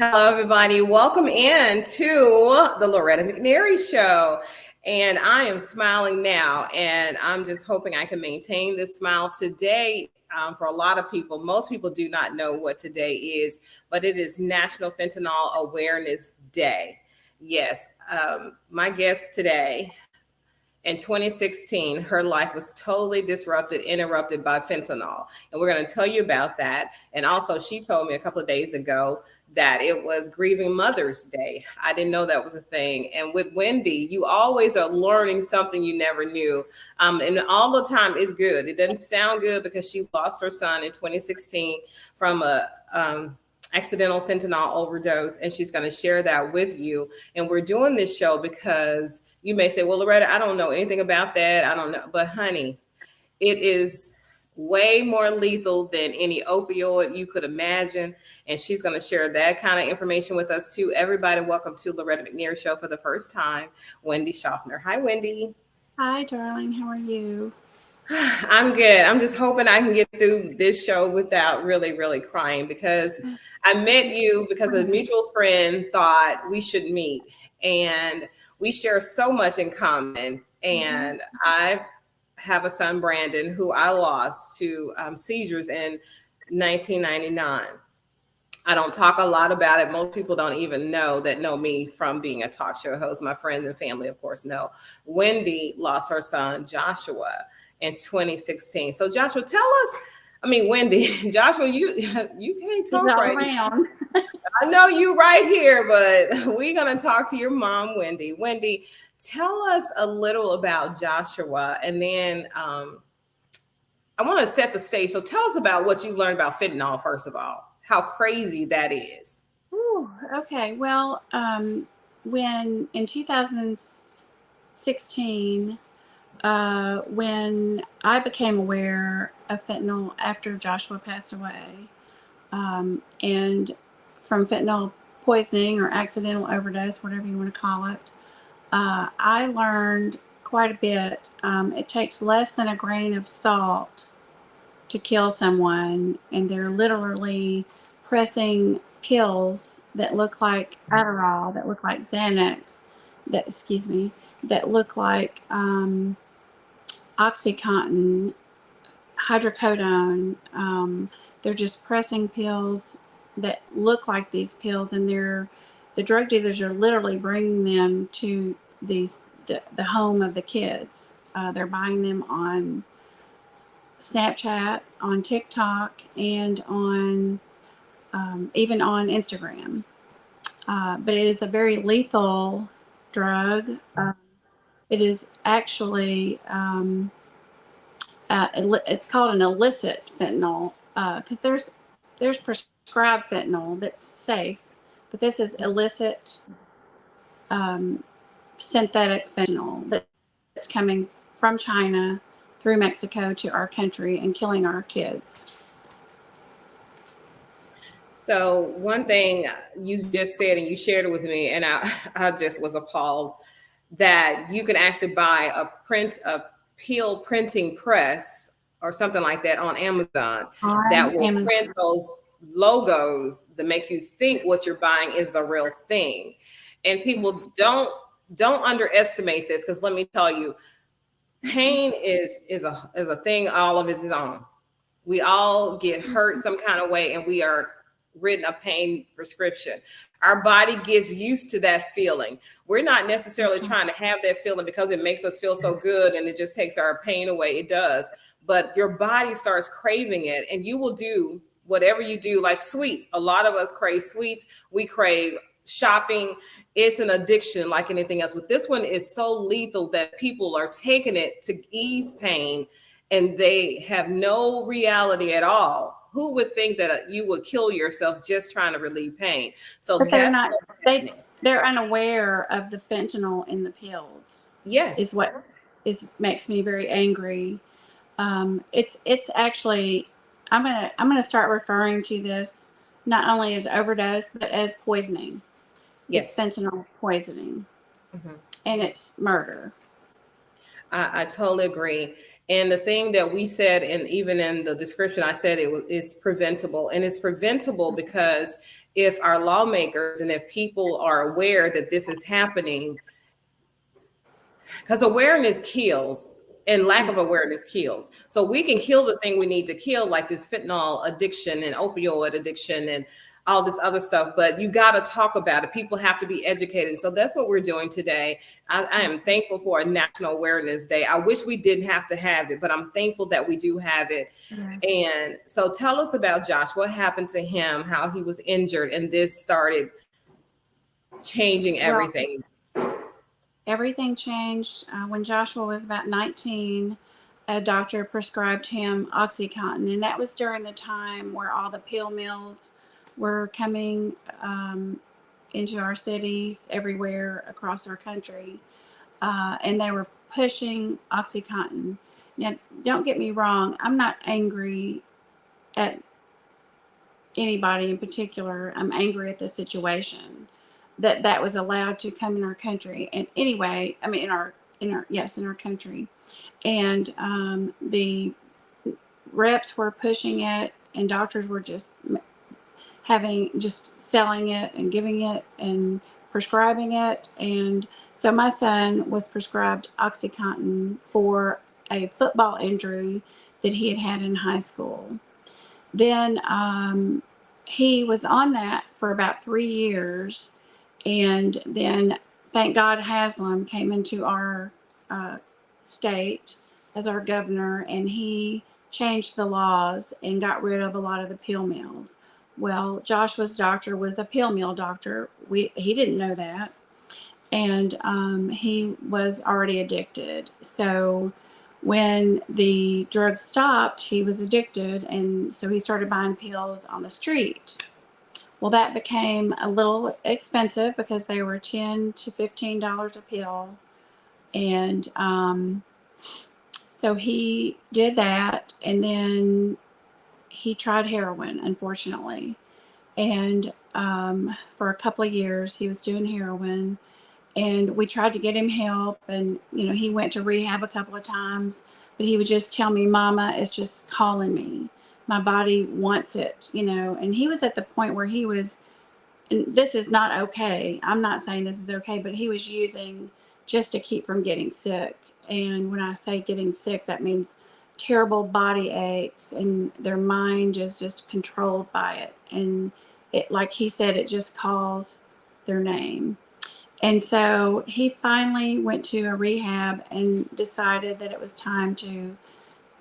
Hello, everybody. Welcome in to the Loretta McNary Show. And I am smiling now, and I'm just hoping I can maintain this smile today. For a lot of people, most people do not know what today is, but it is National Fentanyl Awareness Day. Yes, my guest today in 2016, her life was totally disrupted, interrupted by fentanyl. And we're going to tell you about that. And also, she told me a couple of days ago that it was Grieving Mother's Day. I didn't know that was a thing. And with Wendi, you always are learning something you never knew. And all the time is good. It doesn't sound good because she lost her son in 2016 from a accidental fentanyl overdose, and she's going to share that with you. And we're doing this show because you may say, well, Loretta, I don't know anything about that. I don't know. But honey, it is way more lethal than any opioid you could imagine. And she's going to share that kind of information with us too. Everybody, welcome to Loretta McNary Show for the first time, Wendi Shoffner. Hi, Wendi. Hi, darling. How are you? I'm good. I'm just hoping I can get through this show without really crying, because I met you because a mutual friend thought we should meet, and we share so much in common. And I have a son, Brandon, who I lost to seizures in 1999. I don't talk a lot about it. Most people don't even know me from being a talk show host. My friends and family, of course, know. Wendi lost her son, Joshua, in 2016. So Joshua, tell us, Wendi, Joshua, you can't talk right now. I know you right here, but we're going to talk to your mom, Wendi. Wendi, tell us a little about Joshua, and then I want to set the stage. So tell us about what you've learned about fentanyl, first of all, how crazy that is. Ooh, okay. Well, when in 2016, when I became aware of fentanyl after Joshua passed away, and from fentanyl poisoning or accidental overdose, whatever you want to call it, I learned quite a bit. It takes less than a grain of salt to kill someone, and they're literally pressing pills that look like Adderall, that look like Xanax, that look like OxyContin, hydrocodone. They're just pressing pills that look like these pills, and the drug dealers are literally bringing them to the home of the kids. They're buying them on Snapchat, on TikTok, and on even on Instagram. But it is a very lethal drug. It is actually it's called an illicit fentanyl, because there's prescribed fentanyl that's safe, but this is illicit synthetic fentanyl that's coming from China through Mexico to our country and killing our kids. So one thing you just said, and you shared it with me, and I just was appalled that you can actually buy a peel printing press or something like that on Amazon that will print those logos that make you think what you're buying is the real thing. And people don't underestimate this, because let me tell you, pain is a thing all of its own. We all get hurt some kind of way, and we are written a pain prescription. Our body gets used to that feeling. We're not necessarily trying to have that feeling because it makes us feel so good and it just takes our pain away. It does. But your body starts craving it, and you will do whatever you do, like sweets. A lot of us crave sweets. We crave shopping. It's an addiction like anything else. But this one is so lethal that people are taking it to ease pain, and they have no reality at all. Who would think that you would kill yourself just trying to relieve pain? So but they're unaware of the fentanyl in the pills. Yes, is what makes me very angry. It's actually, I'm gonna start referring to this not only as overdose but as poisoning. Yes, it's fentanyl poisoning, and it's murder. I totally agree. And the thing that we said, and even in the description, I said it's preventable. And it's preventable because if our lawmakers and if people are aware that this is happening, because awareness kills and lack of Yes. awareness kills. So we can kill the thing we need to kill, like this fentanyl addiction and opioid addiction and all this other stuff, but you got to talk about it. People have to be educated. So that's what we're doing today. I am thankful for a National Awareness Day. I wish we didn't have to have it, but I'm thankful that we do have it. Yes. And so tell us about Josh. What happened to him, how he was injured, and this started changing Well, everything. everything changed when Joshua was about 19. A doctor prescribed him Oxycontin, and that was during the time where all the pill mills were coming into our cities everywhere across our country, and they were pushing Oxycontin. Now, don't get me wrong, I'm not angry at anybody in particular. I'm angry at the situation that was allowed to come in our country. And anyway, I mean, in our country, and the reps were pushing it, and doctors were just selling it and giving it and prescribing it. And so my son was prescribed Oxycontin for a football injury that he had in high school. Then he was on that for about 3 years. And then, thank God, Haslam came into our state as our governor, and he changed the laws and got rid of a lot of the pill mills. Well, Joshua's doctor was a pill mill doctor. He didn't know that, and he was already addicted. So when the drugs stopped, he was addicted, and so he started buying pills on the street. Well, that became a little expensive because they were $10 to $15 a pill, and so he did that, and then he tried heroin, unfortunately, and for a couple of years he was doing heroin, and we tried to get him help, and he went to rehab a couple of times, but he would just tell me, "Mama, it's just calling me. My body wants it," and he was at the point where he was, and this is not okay. I'm not saying this is okay, but he was using just to keep from getting sick. And when I say getting sick, that means terrible body aches, and their mind is just controlled by it. And it, like he said, it just calls their name. And so he finally went to a rehab and decided that it was time to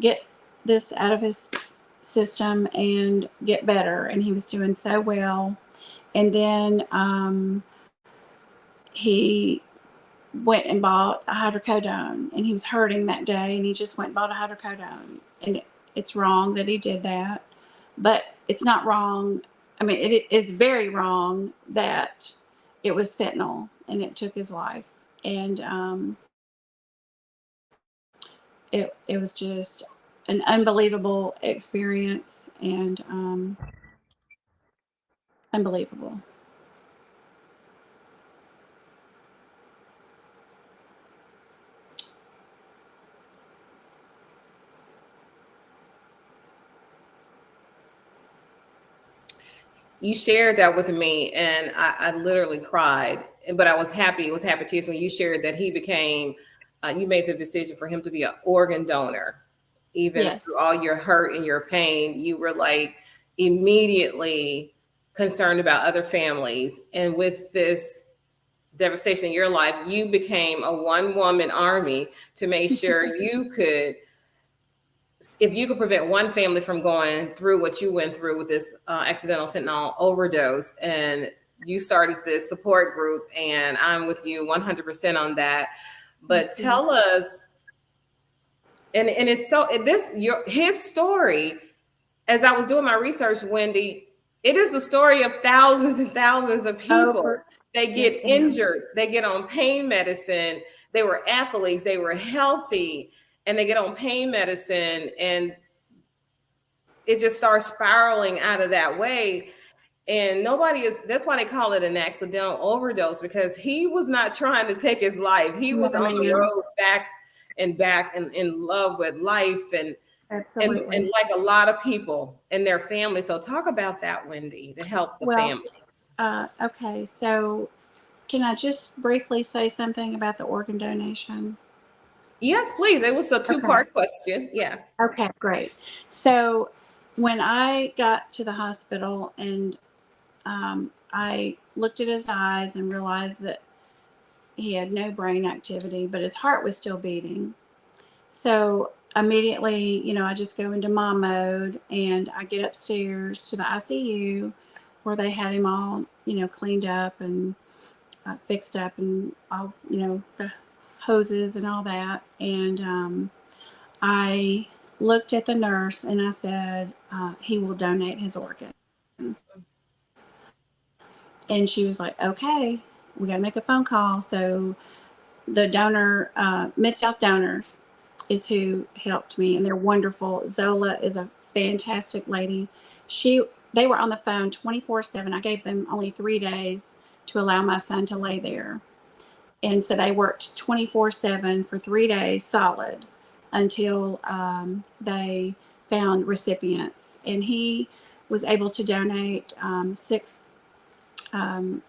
get this out of his system and get better. And he was doing so well. And then he went and bought a hydrocodone, and he was hurting that day, and he just went and bought a hydrocodone. And it's wrong that he did that, but it's not wrong. I mean, it is very wrong that it was fentanyl and it took his life. And it was just an unbelievable experience, and unbelievable. You shared that with me, and I literally cried, but I was happy. It was happy tears when you shared that he became, you made the decision for him to be an organ donor. Even through Yes. all your hurt and your pain, you were like immediately concerned about other families. And with this devastation in your life, you became a one woman army to make sure you could, if you could prevent one family from going through what you went through with this accidental fentanyl overdose, and you started this support group, and I'm with you 100% on that. But tell us, and it's so his story, as I was doing my research, Wendi, it is the story of thousands and thousands of people. They get Yes, ma'am. injured, they get on pain medicine, they were athletes, they were healthy, and they get on pain medicine, and it just starts spiraling out of that way. And that's why they call it an accidental overdose, because he was not trying to take his life. He No, was on the ma'am. road back back and in love with life and Absolutely. like a lot of people and their families. So talk about that, Wendi, to help the Well, families. okay. So, can I just briefly say something about the organ donation? Yes, please. It was a Okay. two-part question. Yeah. Okay, great. So, when I got to the hospital and I looked at his eyes and realized that he had no brain activity, but his heart was still beating. So immediately, I just go into mom mode and I get upstairs to the ICU where they had him all, cleaned up and fixed up and all, the hoses and all that. And I looked at the nurse and I said, he will donate his organs. And she was like, okay, we got to make a phone call. So the donor, Mid-South Donors, is who helped me, and they're wonderful. Zola is a fantastic lady. They were on the phone 24/7. I gave them only 3 days to allow my son to lay there, and so they worked 24/7 for 3 days solid until they found recipients, and he was able to donate 6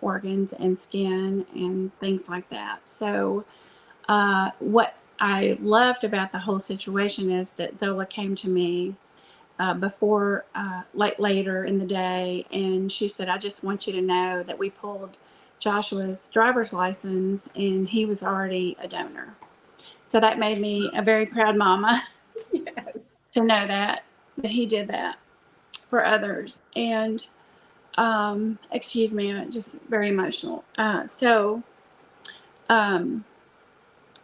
organs and skin and things like that. So what I loved about the whole situation is that Zola came to me before, later in the day, and she said, I just want you to know that we pulled Joshua's driver's license and he was already a donor. So that made me a very proud mama Yes. to know that he did that for others. And excuse me, I'm just very emotional. Um,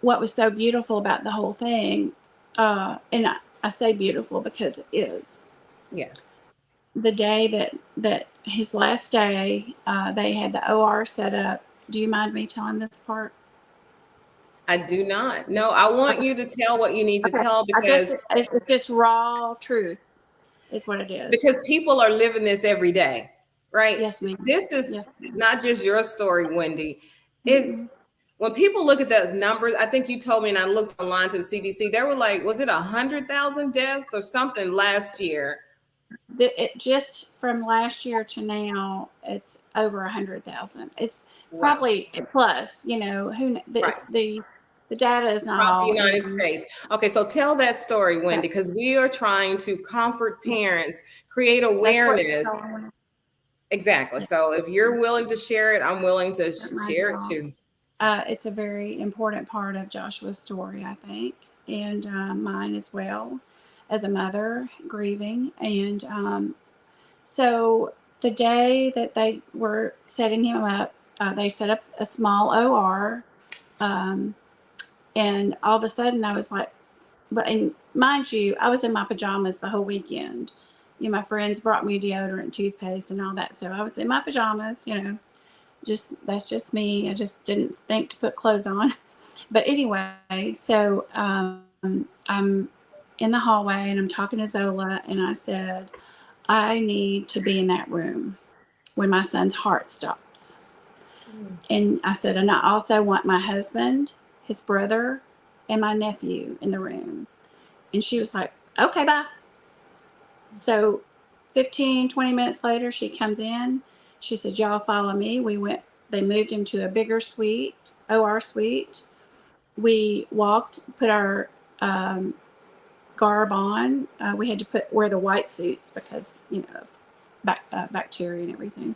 what was so beautiful about the whole thing, and I say beautiful because it is, Yeah. the day that his last day, they had the OR set up. Do you mind me telling this part? I do not. No, I want Okay. you to tell what you need to Okay. tell I guess because it's just raw truth is what it is. people are living this every day, right? Yes, ma'am. This is Yes, ma'am. not just your story, Wendi. It's Mm-mm. when people look at the numbers. I think you told me, and I looked online to the CDC. They were like, was it 100,000 deaths or something last year? It just from last year to now, it's over 100,000. It's Wow. probably plus. Right. It's the data is not Across the all United in. States. Okay, so tell that story, Wendi, Okay. because we are trying to comfort Yeah, parents, create that's what awareness. we're going. Exactly. Yeah, So if you're willing to share it, I'm willing to don't mind share at it all. too. It's a very important part of Joshua's story, I think, and mine as well, as a mother grieving. And so the day that they were setting him up, they set up a small OR, um, and all of a sudden I was like, but and mind you, I was in my pajamas the whole weekend. My friends brought me deodorant, toothpaste, and all that, so I was in my pajamas. Just that's just me. I just didn't think to put clothes on. But anyway, so I'm in the hallway and I'm talking to Zola, and I said, I need to be in that room when my son's heart stops. Mm. And I said, and I also want my husband, his brother, and my nephew in the room. And she was like, okay, bye. So 15, 20 minutes later, she comes in. She said, y'all follow me. They moved him to a bigger suite, OR suite. We walked, put our garb on. We had to wear the white suits because, of bacteria and everything.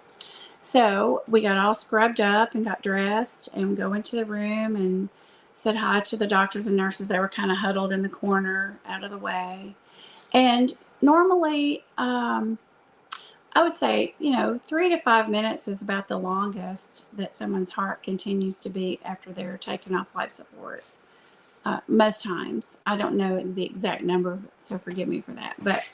So we got all scrubbed up and got dressed and go into the room and said hi to the doctors and nurses. They were kind of huddled in the corner out of the way. And normally, I would say, 3 to 5 minutes is about the longest that someone's heart continues to beat after they're taken off life support. Most times, I don't know the exact number, so forgive me for that. But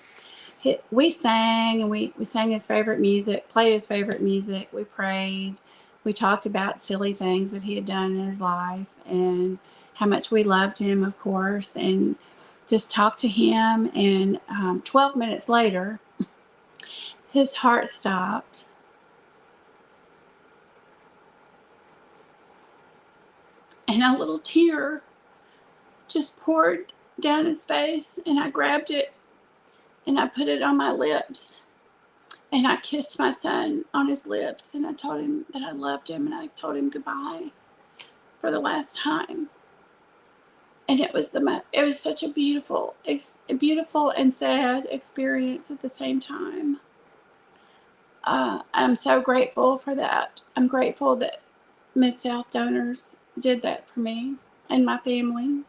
we sang, and we sang his favorite music, played his favorite music. We prayed. We talked about silly things that he had done in his life and how much we loved him, of course, and just talked to him. And 12 minutes later, his heart stopped, and a little tear just poured down his face, and I grabbed it and I put it on my lips. And I kissed my son on his lips, and I told him that I loved him, and I told him goodbye for the last time. And it was such a beautiful and sad experience at the same time. I'm so grateful for that. I'm grateful that Mid-South Donors did that for me and my family.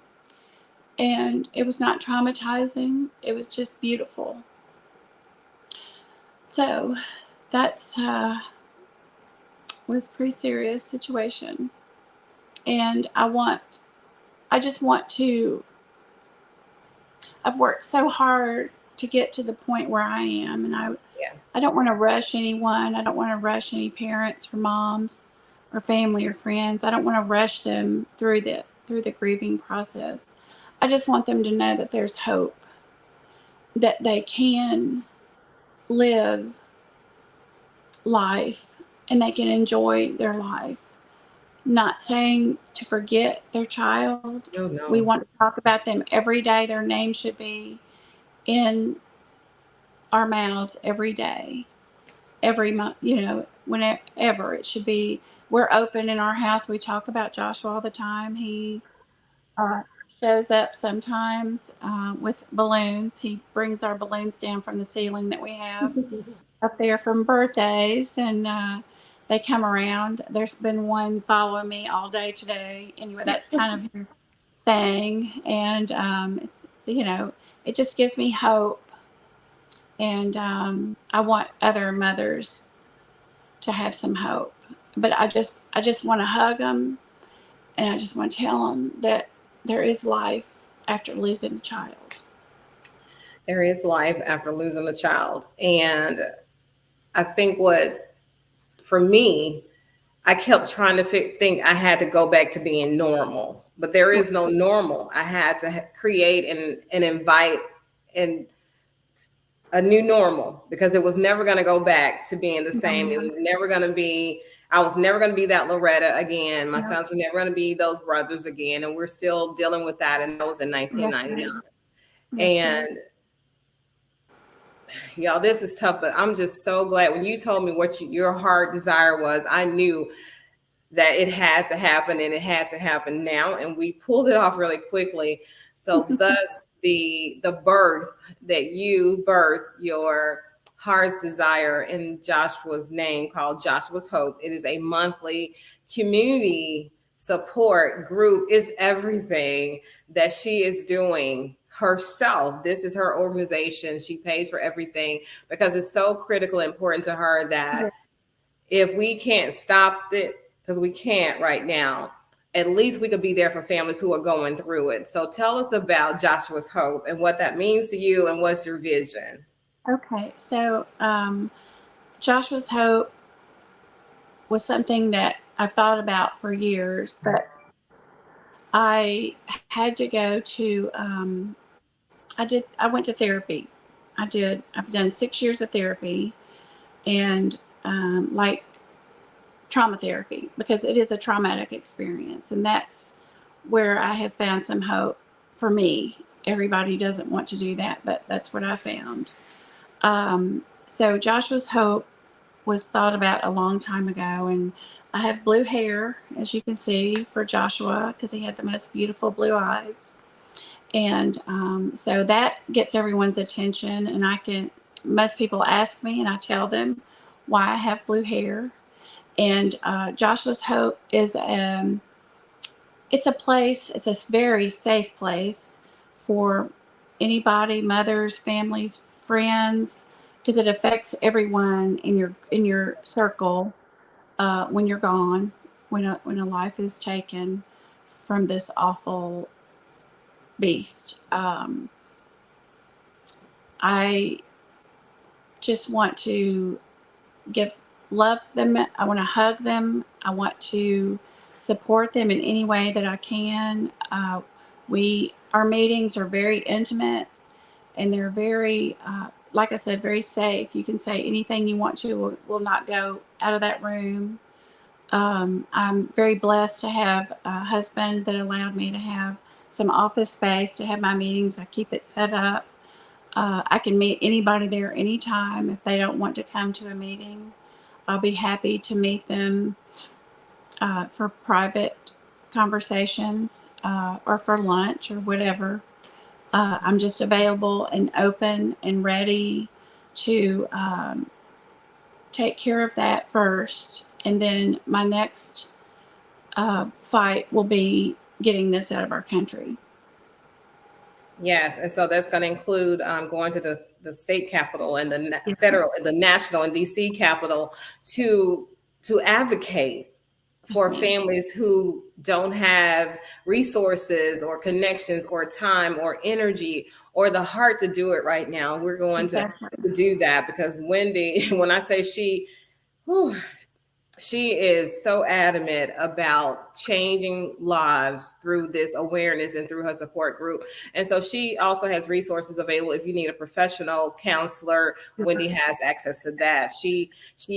And it was not traumatizing. It was just beautiful. So that's was a pretty serious situation. And I just want to, I've worked so hard to get to the point where I am, and I don't want to rush anyone. I don't want to rush any parents or moms or family or friends. I don't want to rush them through the grieving process. I just want them to know that there's hope, that they can live life and they can enjoy their life. Not saying to forget their child. Oh, no. We want to talk about them every day. Their name should be in our mouths every day, every month, whenever it should be. We're open in our house. We talk about Joshua all the time. He shows up sometimes with balloons. He brings our balloons down from the ceiling that we have up there from birthdays, and they come around. There's been one following me all day today. Anyway, that's kind of his thing, and it's it just gives me hope, and I want other mothers to have some hope. But I just want to hug them, and I just want to tell them that there is life after losing a child. There is life after losing a child. And I think for me, I kept trying to think I had to go back to being normal, but there is no normal. I had to create and invite a new normal, because it was never going to go back to being the same. It was never going to be, I was never going to be that Loretta again. My sons were never going to be those brothers again. And we're still dealing with that. And that was in 1999. And y'all, this is tough, but I'm just so glad when you told me what your heart desire was. I knew that it had to happen, and it had to happen now. And we pulled it off really quickly. So thus the birth that you birthed, your heart's desire in Joshua's name, called Joshua's Hope. It is a monthly community support group. Is everything that she is doing herself. This is her organization. She pays for everything because it's so critical and important to her that if we can't stop it, because we can't right now, at least we could be there for families who are going through it. So tell us about Joshua's Hope and what that means to you, and what's your vision. Okay, so Joshua's Hope was something that I've thought about for years, but I had to go to I went to therapy. I've done 6 years of therapy, and like trauma therapy, because it is a traumatic experience, and that's where I have found some hope for me. Everybody doesn't want to do that, but that's what I found. So Joshua's Hope was thought about a long time ago, and I have blue hair, as you can see, for Joshua, because he had the most beautiful blue eyes. And so that gets everyone's attention, and most people ask me, and I tell them why I have blue hair. And Joshua's Hope is it's a place, it's a very safe place for anybody, mothers, families, friends, because it affects everyone in your circle when you're gone, when a life is taken from this awful beast. I just want to love them. I want to hug them. I want to support them in any way that I can. Our meetings are very intimate, and they're very, like I said, very safe. You can say anything you want to. Will not go out of that room. I'm very blessed to have a husband that allowed me to have some office space to have my meetings. I keep it set up. I can meet anybody there anytime. If they don't want to come to a meeting, I'll be happy to meet them for private conversations or for lunch or whatever. I'm just available and open and ready to take care of that first. And then my next fight will be getting this out of our country. Yes, and so that's going to include going to the state capitol and the federal, the national and DC capitol to advocate for families who don't have resources or connections or time or energy or the heart to do it right now. We're going to do that because Wendi, when I say she is so adamant about changing lives through this awareness and through her support group. And so she also has resources available. If you need a professional counselor, Wendi has access to that. She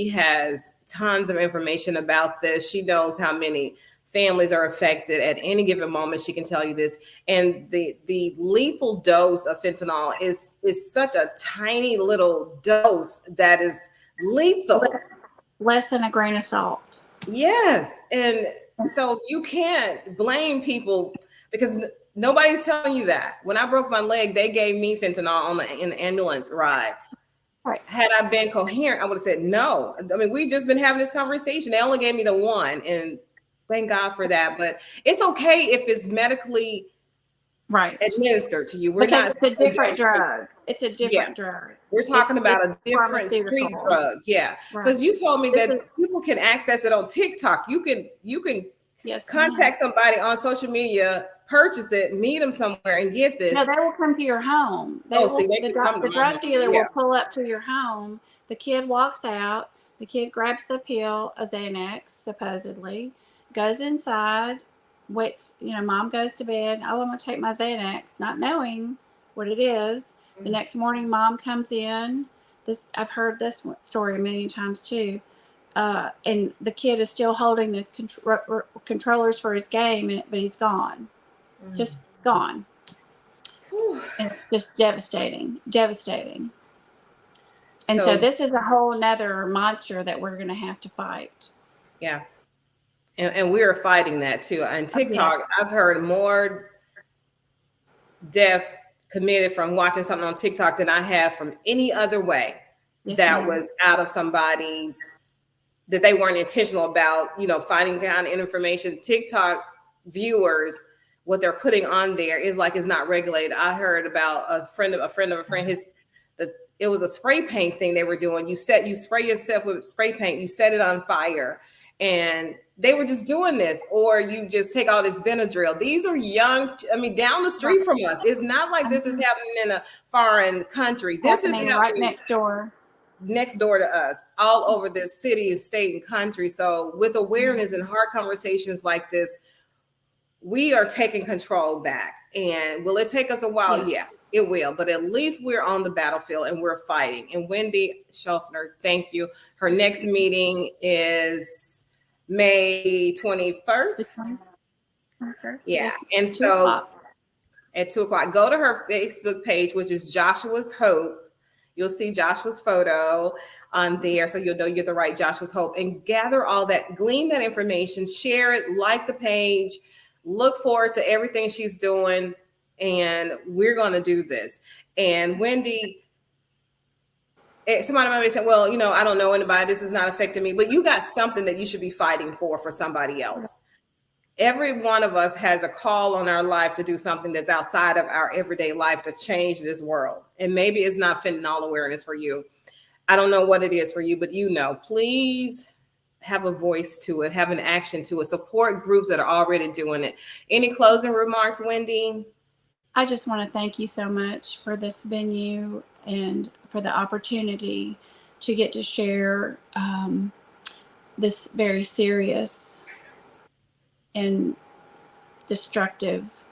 has tons of information about this. She knows how many families are affected at any given moment. She can tell you this. And the lethal dose of fentanyl is such a tiny little dose that is lethal. Less than a grain of salt. Yes. And so you can't blame people because nobody's telling you that. When I broke my leg, they gave me fentanyl in the ambulance ride. Right. Had I been coherent, I would have said no. I mean, we've just been having this conversation. They only gave me the one, and thank God for that. But it's okay if it's medically administered to you. It's a different drug. It's a different drug. We're talking about a different street drug. Yeah. Because you told me that people can access it on TikTok. You can contact somebody on social media, purchase it, meet them somewhere and get this. No, they will come to your home. The drug dealer will pull up to your home. The kid walks out. The kid grabs the pill, a Xanax, supposedly, goes inside, waits, mom goes to bed. Oh, I'm going to take my Xanax, not knowing what it is. The next morning, mom comes in. I've heard this story a million times too. And the kid is still holding the controllers for his game, but he's gone. Just gone. And just devastating. And so this is a whole nother monster that we're going to have to fight. Yeah. And we're fighting that too. On TikTok, I've heard more deaths committed from watching something on TikTok than I have from any other way that was out of somebody's, that they weren't intentional about, finding down information. TikTok viewers, what they're putting on there is not regulated. I heard about a friend of a friend. It was a spray paint thing they were doing. You spray yourself with spray paint, you set it on fire, and they were just doing this. Or you just take all this Benadryl. These are young, down the street from us. It's not like this is happening in a foreign country. This is happening right next door to us, all over this city and state and country. So with awareness and hard conversations like this, we are taking control back. And will it take us a while? Yes. Yeah, it will. But at least we're on the battlefield and we're fighting. And Wendi Shoffner, thank you. Her next meeting is May 21st. Yeah. And so at 2:00, go to her Facebook page, which is Joshua's Hope. You'll see Joshua's photo on there. So you'll know you're the right Joshua's Hope, and gather all that, glean that information, share it, like the page, look forward to everything she's doing. And we're going to do this. And Wendi, somebody might be saying, well, I don't know anybody, this is not affecting me, but you got something that you should be fighting for somebody else. Every one of us has a call on our life to do something that's outside of our everyday life to change this world. And maybe it's not fentanyl awareness for you. I don't know what it is for you, but please have a voice to it, have an action to it, support groups that are already doing it. Any closing remarks, Wendi? I just want to thank you so much for this venue and for the opportunity to get to share this very serious and destructive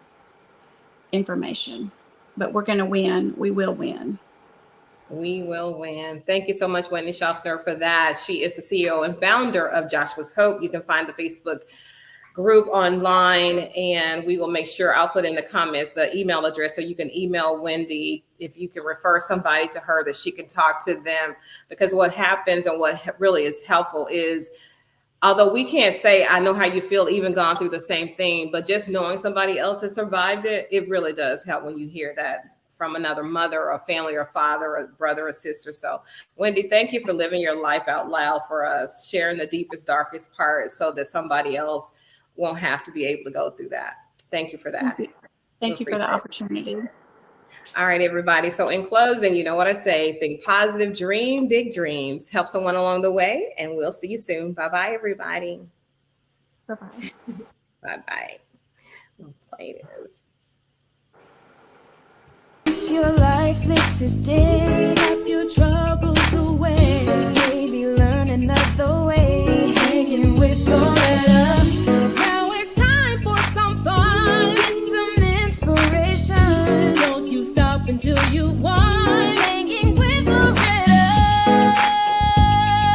information. But we're going to win. We will win. We will win. Thank you so much, Wendi Shoffner, for that. She is the CEO and founder of Joshua's Hope. You can find the Facebook group online, and we will make sure I'll put in the comments the email address so you can email Wendi if you can refer somebody to her that she can talk to them. Because what happens and what really is helpful is, although we can't say, I know how you feel, even gone through the same thing, but just knowing somebody else has survived it, it really does help when you hear that from another mother or family or father or brother or sister. So Wendi, thank you for living your life out loud for us, sharing the deepest, darkest part so that somebody else won't have to be able to go through that. Thank you for that. Thank you for the opportunity. All right, everybody. So in closing, you know what I say, think positive, dream big dreams, help someone along the way, and we'll see you soon. Bye-bye, everybody. Bye-bye. Bye-bye. I'll play this. Your life live today, have your troubles away, baby.